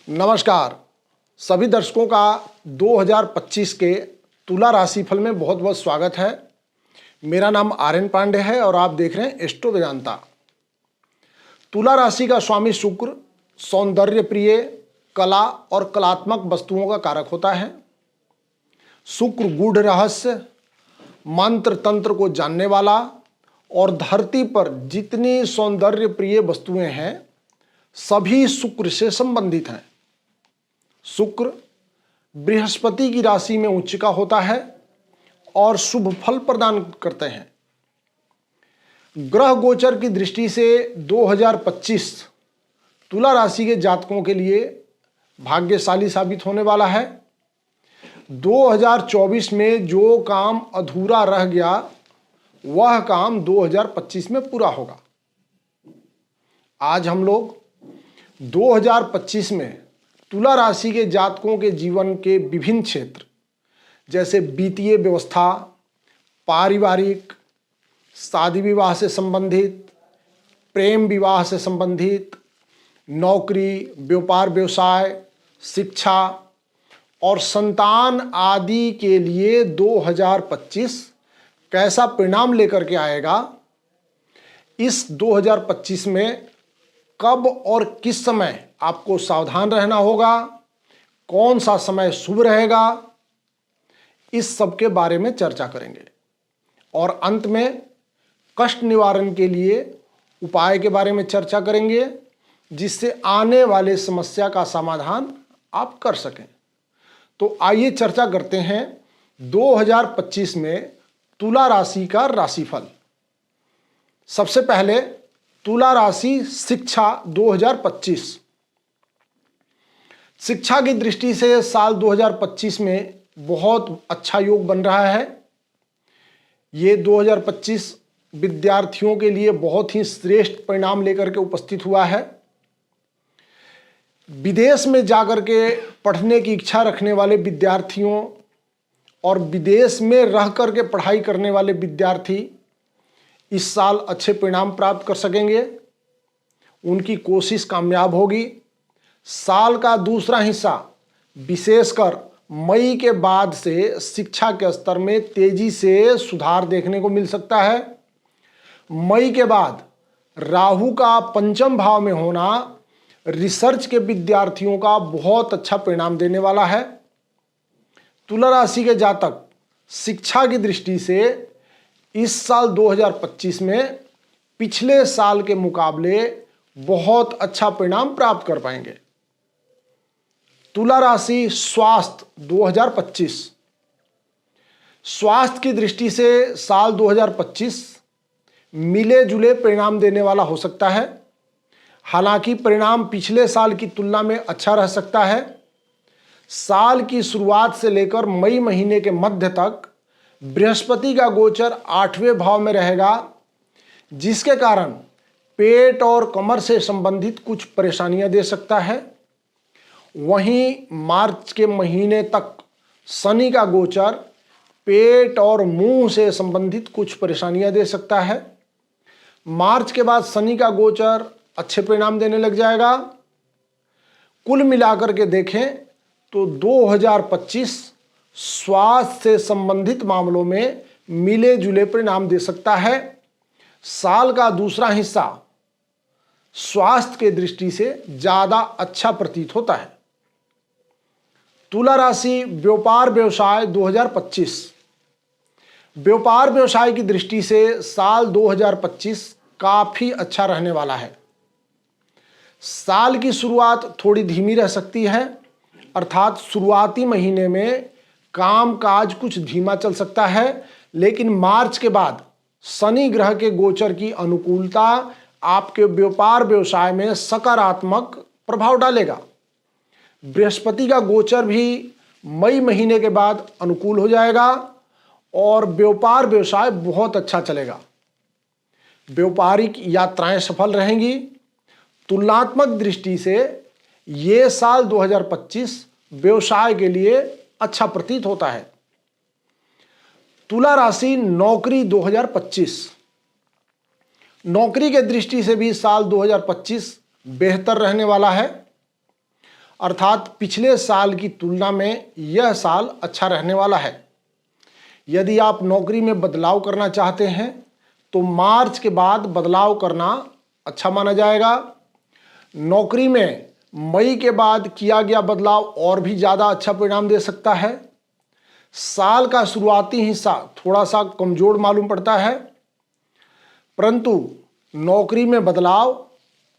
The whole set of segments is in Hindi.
नमस्कार सभी दर्शकों का 2025 के तुला राशिफल में बहुत बहुत स्वागत है। मेरा नाम आर्यन पांडे है और आप देख रहे हैं एस्ट्रो वेदांता। तुला राशि का स्वामी शुक्र सौंदर्य प्रिय, कला और कलात्मक वस्तुओं का कारक होता है। शुक्र गूढ़ रहस्य, मंत्र तंत्र को जानने वाला और धरती पर जितनी सौंदर्य प्रिय वस्तुएं हैं सभी शुक्र से संबंधित हैं। शुक्र बृहस्पति की राशि में उच्च का होता है और शुभ फल प्रदान करते हैं। ग्रह गोचर की दृष्टि से 2025 तुला राशि के जातकों के लिए भाग्यशाली साबित होने वाला है। 2024 में जो काम अधूरा रह गया वह काम 2025 में पूरा होगा। आज हम लोग 2025 में तुला राशि के जातकों के जीवन के विभिन्न क्षेत्र जैसे वित्तीय व्यवस्था, पारिवारिक, शादी विवाह से संबंधित, प्रेम विवाह से संबंधित, नौकरी, व्यापार व्यवसाय, शिक्षा और संतान आदि के लिए 2025 कैसा परिणाम लेकर के आएगा, इस 2025 में कब और किस समय आपको सावधान रहना होगा, कौन सा समय शुभ रहेगा, इस सब के बारे में चर्चा करेंगे। और अंत में कष्ट निवारण के लिए उपाय के बारे में चर्चा करेंगे जिससे आने वाले समस्या का समाधान आप कर सकें। तो आइए चर्चा करते हैं 2025 में तुला राशि का राशिफल। सबसे पहले तुला राशि शिक्षा 2025। शिक्षा की दृष्टि से साल 2025 में बहुत अच्छा योग बन रहा है। ये 2025 विद्यार्थियों के लिए बहुत ही श्रेष्ठ परिणाम लेकर के उपस्थित हुआ है। विदेश में जाकर के पढ़ने की इच्छा रखने वाले विद्यार्थियों और विदेश में रह कर के पढ़ाई करने वाले विद्यार्थी इस साल अच्छे परिणाम प्राप्त कर सकेंगे। उनकी कोशिश कामयाब होगी। साल का दूसरा हिस्सा विशेषकर मई के बाद से शिक्षा के स्तर में तेजी से सुधार देखने को मिल सकता है। मई के बाद राहु का पंचम भाव में होना रिसर्च के विद्यार्थियों का बहुत अच्छा परिणाम देने वाला है। तुला राशि के जातक शिक्षा की दृष्टि से इस साल 2025 में पिछले साल के मुकाबले बहुत अच्छा परिणाम प्राप्त कर पाएंगे। तुला राशि स्वास्थ्य 2025। स्वास्थ्य की दृष्टि से साल 2025 मिले जुले परिणाम देने वाला हो सकता है। हालांकि परिणाम पिछले साल की तुलना में अच्छा रह सकता है। साल की शुरुआत से लेकर मई महीने के मध्य तक बृहस्पति का गोचर 8वें भाव में रहेगा, जिसके कारण पेट और कमर से संबंधित कुछ परेशानियां दे सकता है। वहीं मार्च के महीने तक शनि का गोचर पेट और मुंह से संबंधित कुछ परेशानियां दे सकता है। मार्च के बाद शनि का गोचर अच्छे परिणाम देने लग जाएगा। कुल मिलाकर के देखें तो 2025 स्वास्थ्य से संबंधित मामलों में मिले जुले परिणाम दे सकता है। साल का दूसरा हिस्सा स्वास्थ्य के दृष्टि से ज्यादा अच्छा प्रतीत होता है। तुला राशि व्यापार व्यवसाय 2025। व्यापार व्यवसाय की दृष्टि से साल 2025 काफी अच्छा रहने वाला है। साल की शुरुआत थोड़ी धीमी रह सकती है, अर्थात शुरुआती महीने में कामकाज कुछ धीमा चल सकता है, लेकिन मार्च के बाद शनि ग्रह के गोचर की अनुकूलता आपके व्यापार व्यवसाय में सकारात्मक प्रभाव डालेगा। बृहस्पति का गोचर भी मई महीने के बाद अनुकूल हो जाएगा और व्यापार व्यवसाय बहुत अच्छा चलेगा। व्यापारिक यात्राएं सफल रहेंगी। तुलनात्मक दृष्टि से ये साल 2025 व्यवसाय के लिए अच्छा प्रतीत होता है। तुला राशि नौकरी 2025। नौकरी के दृष्टि से भी साल 2025 बेहतर रहने वाला है। अर्थात पिछले साल की तुलना में यह साल अच्छा रहने वाला है। यदि आप नौकरी में बदलाव करना चाहते हैं तो मार्च के बाद बदलाव करना अच्छा माना जाएगा। नौकरी में मई के बाद किया गया बदलाव और भी ज़्यादा अच्छा परिणाम दे सकता है। साल का शुरुआती हिस्सा थोड़ा सा कमजोर मालूम पड़ता है, परंतु नौकरी में बदलाव,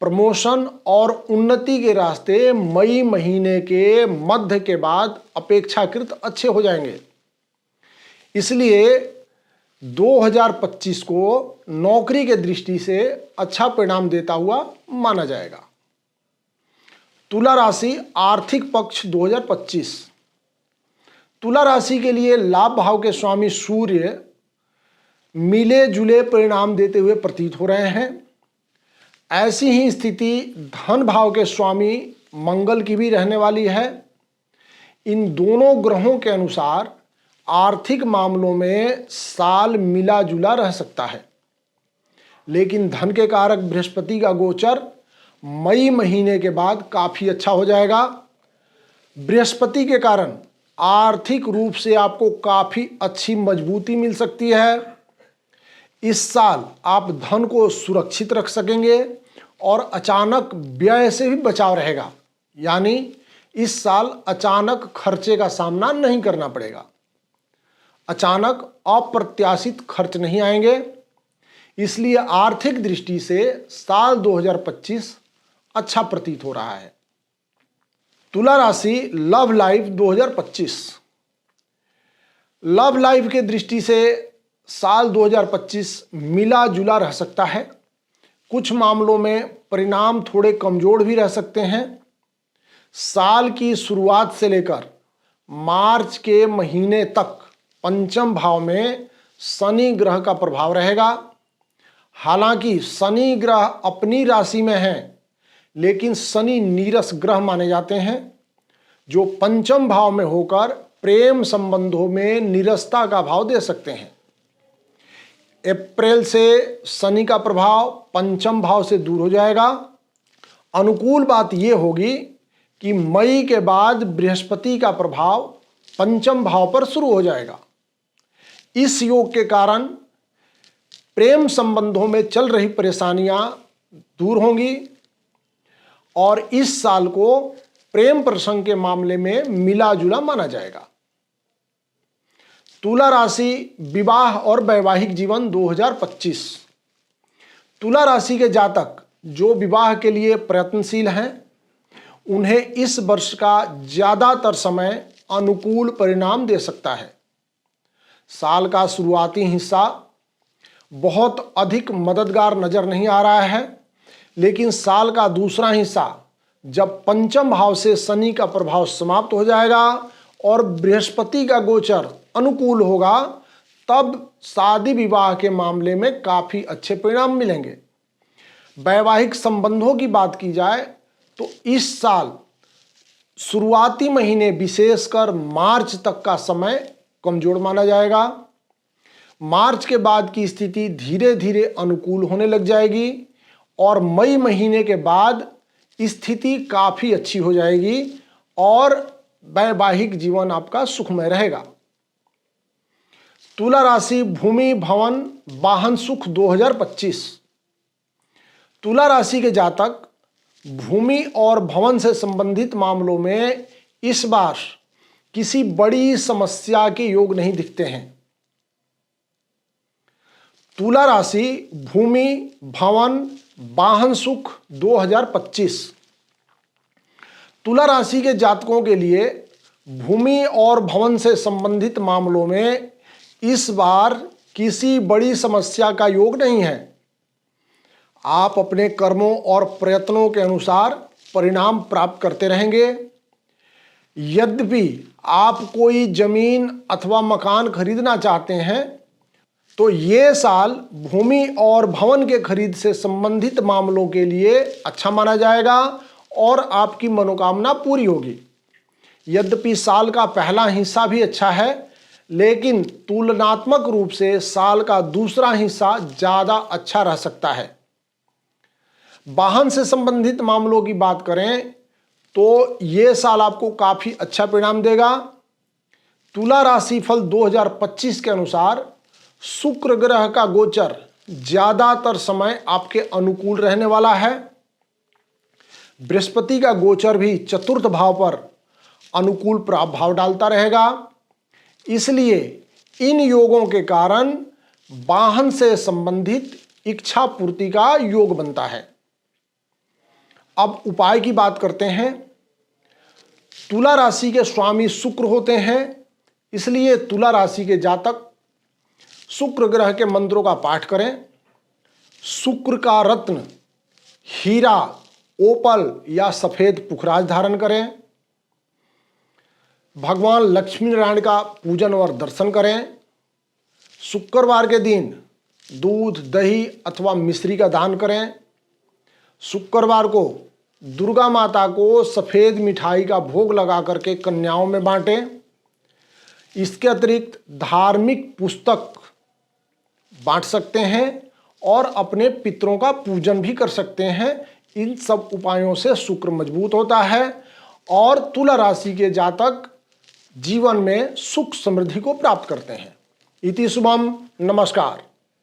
प्रमोशन और उन्नति के रास्ते मई महीने के मध्य के बाद अपेक्षाकृत अच्छे हो जाएंगे। इसलिए 2025 को नौकरी के दृष्टि से अच्छा परिणाम देता हुआ माना जाएगा। तुला राशि आर्थिक पक्ष 2025। तुला राशि के लिए लाभ भाव के स्वामी सूर्य मिले जुले परिणाम देते हुए प्रतीत हो रहे हैं। ऐसी ही स्थिति धन भाव के स्वामी मंगल की भी रहने वाली है। इन दोनों ग्रहों के अनुसार आर्थिक मामलों में साल मिला जुला रह सकता है, लेकिन धन के कारक बृहस्पति का गोचर मई महीने के बाद काफी अच्छा हो जाएगा। बृहस्पति के कारण आर्थिक रूप से आपको काफी अच्छी मजबूती मिल सकती है। इस साल आप धन को सुरक्षित रख सकेंगे और अचानक व्यय से भी बचाव रहेगा, यानी इस साल अचानक खर्चे का सामना नहीं करना पड़ेगा। अचानक अप्रत्याशित खर्च नहीं आएंगे, इसलिए आर्थिक दृष्टि से साल 2025 अच्छा प्रतीत हो रहा है। तुला राशि लव लाइफ 2025। लव लाइफ के दृष्टि से साल 2025 मिला जुला रह सकता है। कुछ मामलों में परिणाम थोड़े कमजोर भी रह सकते हैं। साल की शुरुआत से लेकर मार्च के महीने तक पंचम भाव में शनि ग्रह का प्रभाव रहेगा। हालांकि शनि ग्रह अपनी राशि में है, लेकिन शनि नीरस ग्रह माने जाते हैं, जो पंचम भाव में होकर प्रेम संबंधों में नीरसता का भाव दे सकते हैं। अप्रैल से शनि का प्रभाव पंचम भाव से दूर हो जाएगा। अनुकूल बात यह होगी कि मई के बाद बृहस्पति का प्रभाव पंचम भाव पर शुरू हो जाएगा। इस योग के कारण प्रेम संबंधों में चल रही परेशानियां दूर होंगी और इस साल को प्रेम प्रसंग के मामले में मिला जुला माना जाएगा। तुला राशि विवाह और वैवाहिक जीवन 2025। तुला राशि के जातक जो विवाह के लिए प्रयत्नशील हैं, उन्हें इस वर्ष का ज्यादातर समय अनुकूल परिणाम दे सकता है। साल का शुरुआती हिस्सा बहुत अधिक मददगार नजर नहीं आ रहा है, लेकिन साल का दूसरा हिस्सा जब पंचम भाव से शनि का प्रभाव समाप्त हो जाएगा और बृहस्पति का गोचर अनुकूल होगा, तब शादी विवाह के मामले में काफी अच्छे परिणाम मिलेंगे। वैवाहिक संबंधों की बात की जाए तो इस साल शुरुआती महीने विशेषकर मार्च तक का समय कमजोर माना जाएगा। मार्च के बाद की स्थिति धीरे धीरे अनुकूल होने लग जाएगी और मई महीने के बाद स्थिति काफी अच्छी हो जाएगी और वैवाहिक जीवन आपका सुखमय रहेगा। तुला राशि भूमि भवन वाहन सुख 2025। तुला राशि के जातक भूमि और भवन से संबंधित मामलों में इस बार किसी बड़ी समस्या के योग नहीं दिखते हैं। तुला राशि भूमि भवन वाहन सुख 2025। तुला राशि के जातकों के लिए भूमि और भवन से संबंधित मामलों में इस बार किसी बड़ी समस्या का योग नहीं है। आप अपने कर्मों और प्रयत्नों के अनुसार परिणाम प्राप्त करते रहेंगे। यद्यपि आप कोई जमीन अथवा मकान खरीदना चाहते हैं तो ये साल भूमि और भवन के खरीद से संबंधित मामलों के लिए अच्छा माना जाएगा और आपकी मनोकामना पूरी होगी। यद्यपि साल का पहला हिस्सा भी अच्छा है, लेकिन तुलनात्मक रूप से साल का दूसरा हिस्सा ज़्यादा अच्छा रह सकता है। वाहन से संबंधित मामलों की बात करें तो ये साल आपको काफी अच्छा परिणाम देगा। तुला राशि फल 2025 के अनुसार शुक्र ग्रह का गोचर ज्यादातर समय आपके अनुकूल रहने वाला है। बृहस्पति का गोचर भी चतुर्थ भाव पर अनुकूल प्रभाव डालता रहेगा। इसलिए इन योगों के कारण वाहन से संबंधित इच्छा पूर्ति का योग बनता है। अब उपाय की बात करते हैं। तुला राशि के स्वामी शुक्र होते हैं, इसलिए तुला राशि के जातक शुक्र ग्रह के मंत्रों का पाठ करें। शुक्र का रत्न हीरा, ओपल या सफेद पुखराज धारण करें। भगवान लक्ष्मी नारायण का पूजन और दर्शन करें। शुक्रवार के दिन दूध, दही अथवा मिश्री का दान करें। शुक्रवार को दुर्गा माता को सफेद मिठाई का भोग लगा करके कन्याओं में बांटें। इसके अतिरिक्त धार्मिक पुस्तक बांट सकते हैं और अपने पितरों का पूजन भी कर सकते हैं। इन सब उपायों से शुक्र मजबूत होता है और तुला राशि के जातक जीवन में सुख समृद्धि को प्राप्त करते हैं। इति शुभम। नमस्कार।